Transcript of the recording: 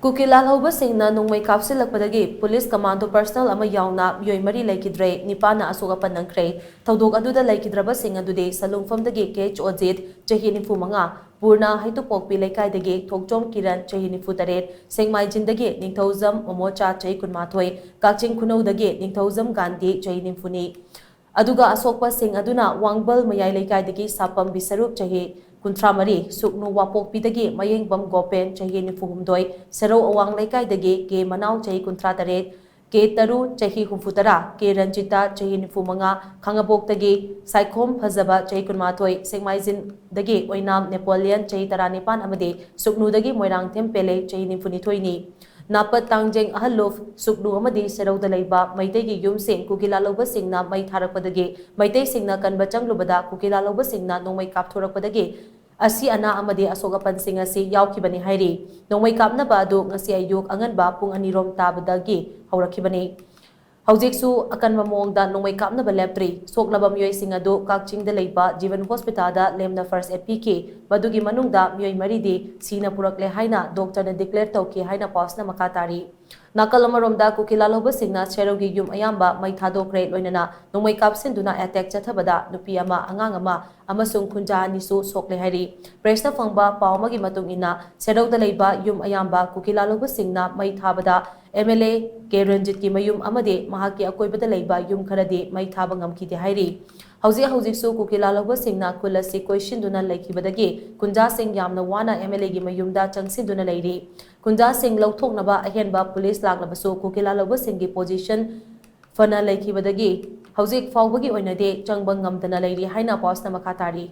Kukila Hauba Singna Nungmay Kapsilakpadagi, Police Commando Personnel Ama Yaona Meeoi Leikhidre, Nipana Asuga Panankre, Taudog Aduda Leikhidra Singa Dude, Salung from the Gate, Ojit, Jahini Fumanga, Purna Haitupok Pilaikai the Gate, Tokjom Kiran, Jahini Futaret, Sing Mai Jin the Gate, Ningtozam, Omocha, Jaikun Matoi, Kakching Kuno the Gate, Ningtozam Gandhi, Jahini Funi. Aduga Asokpa Sing Aduna, Wangbal Mayai Leikai the Gate, Sapam Bisarup Jahi. Kuntramari, Suknu Wapok Pidagi, Maying Bam Gopen, Chahi Nifumdoi, Sero Awang Laikai Dagi, Ke Manau Chahi Kuntrataret, Ke Taru, Chahi Humfutara, Ke Ranjita, Chahi Nifumanga, Kangabok Dagi, Saikom Pazaba, Chahi Kunmatoi, Sengmaizin Dagi, Oinam, Napoleon, Chahi Taranipan Amade, Suknu Dagi, Moirang Tempele, Chahi Nifunitoini. Napat Tangjeng Ahaluf, Suknu Amadi, Sero the Laiba, Maitegi Yum Sing, Kukila Loba Singna, Maitarapadagi, Maite Singna Kanbachang Lubada, Kukila Loba Singna, no may Kapturapadagi. Asi ana amadi asoga pansing asi yaukibani hairi. Nongmay kapna ba do ngasi ayuk angan ba pung anirom tabadagi haurakibani. Haujiksu akan mamongda nongmay kapna ba leptri. Soklaba Meeoi singado Kakching Dist Jivan Hospital da lemna first aid PK. Badugi manungda Meeoi maridi sina purakle haina doctor na declare tauki haina pos na makatari. Nakalamaromda Kukila Hauba Singna Cherogi Yum Ayamba Mai Thadokre Loinana Nongmay Kapsinduna attack Chathabada Nupi Ama Angang Ama Amasung Kunja Nisu Sokle Hari Presta Fangba Paumagi Matung Ina Serog the Laiba Yum Ayamba Kukila Hauba Singna Mai Thabada MLA Keranjit Ki Mayum Amade Mahaki Akoiba the Laiba Yum Karade Mai Thabangam Kiti Hari Haujiksu Kukila Hauba Singna Kulasi Koishinduna Leikhibadagi Kunja Sing Yamna Wana MLA Gi Mayumda Changsinduna Lairi Kunja Sing Lauthoknaba Ahenba Police Laglabasu Kukila Hauba Singgi position Fana Leikhibadagi Haujik Faubagi Oinade Changbang Ngamdana Lairi Haina Posna Makatari